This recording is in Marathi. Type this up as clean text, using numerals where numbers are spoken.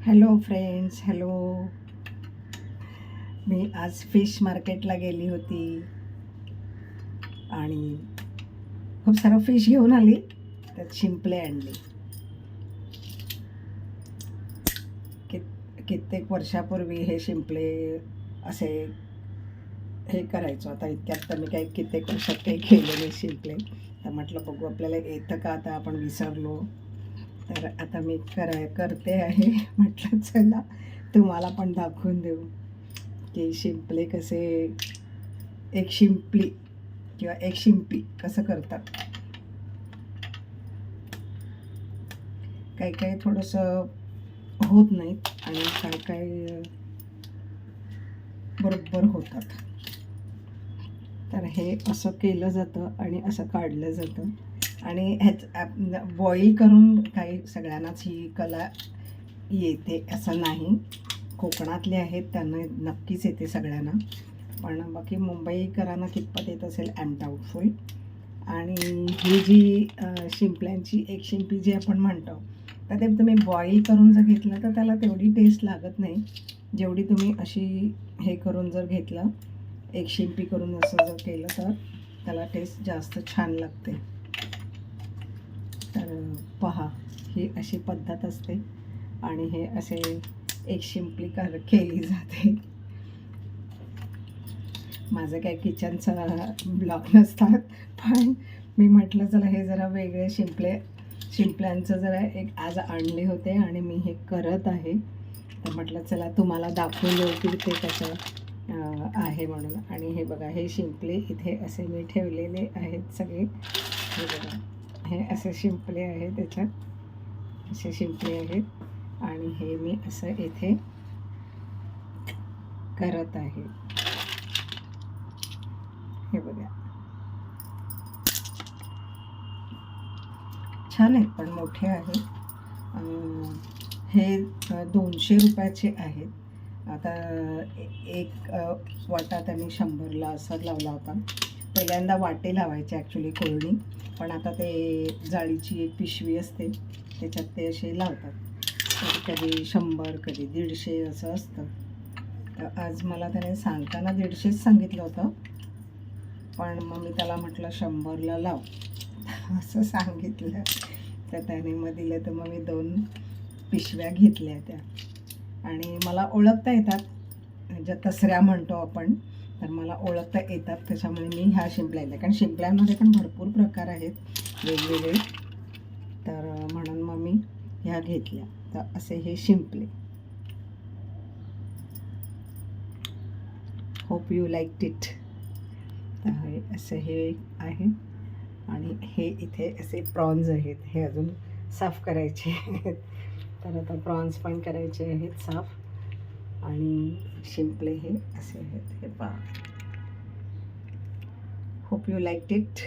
Hello friends, hello. मी आज फिश मार्केटला गेली होती आणि खूप सारं फिश घेऊन आली. त्यात शिंपले आणली. कित्येक वर्षापूर्वी हे शिंपले असे हे करायचो. आता इतक्यात तर मी काही कित्येक वर्षात काही केले नाही शिंपले. तर म्हटलं बघू आपल्याला येतं का, आता आपण विसरलो. तर आता मी करते आहे. म्हटलं चला तुम्हाला पण दाखवून देऊ की शिंपले कसे, एक शिंपली किंवा एक शिंपी कसं करतात. काही काही थोडंसं होत नाहीत आणि काही काही बरोबर होतात. तर हे असं केलं जातं आणि असं काढलं जातं. आणि बॉईल करून काही सगळ्यांनाच ही कला येते असं नाही. कोकणातले आहेत त्यांना नक्कीच येते सगळ्यांना, पण बाकी मुंबईकरांना कितपत येत असेल आय एम डाऊटफुल. आणि ही जी शिंपल्यांची एक शिंपी जी आपण म्हणतो, तर ते तुम्ही बॉईल करून जर घेतलं तर त्याला तेवढी टेस्ट लागत नाही जेवढी तुम्ही अशी हे करून जर घेतलं, एक शिंपी करून असं जर केलं तर त्याला टेस्ट जास्त छान लागते. तर पहा, ही अशी पद्धत असते आणि हे असे एक शिंपली केली जाते. माझं काय किचनचा ब्लॉग नसतात, पण मी म्हटलं चला हे जरा वेगळे शिंपल्यांचं जरा एक आज आणले होते आणि मी हे करत आहे. तर म्हटलं चला तुम्हाला दाखवून देऊ की ते कसं आहे म्हणून. आणि हे बघा, हे शिंपले इथे असे मी ठेवलेले आहेत सगळे. हे बघा, हे असे शिंपले आहेत, त्याच्यात असे शिंपले आहेत आणि हे मी असं इथे करत आहे. हे बघा, छान आहेत पण मोठे आहेत. हे 200 रुपयाचे आहेत. आता एक वाटा त्यांनी 100ला असा लावला होता. पहिल्यांदा वाटे लावायचे ॲक्च्युली कोरडी, पण आता ते जाळीची एक पिशवी असते त्याच्यात ते असे लावतात. कधी 100 कधी 150 असं असतं. तर आज मला त्याने सांगताना 150च सांगितलं होतं, पण मग मी त्याला म्हटलं 100ला लाव असं सांगितलं. तर त्याने मग दिलं. तर मग मी 2 पिशव्या घेतल्या त्या. आणि मला ओळखता येतात, ज्या तसऱ्या म्हणतो आपण, तर मला ओळखता येतात. त्याच्यामुळे मी ह्या शिंपल्या, कारण शिंपल्यांमध्ये पण भरपूर प्रकार आहेत वेगवेगळे. तर म्हणून मग मी ह्या घेतल्या. तर असे हे शिंपले. Hope you like it. तर हे असं हे आहे. आणि हे इथे असे प्रॉन्स आहेत, हे अजून साफ करायचे आहेत. तर आता प्रॉन्स पण करायचे आहेत साफ. आणि शिंपले हे असे आहेत. हे पहा. Hope you like it.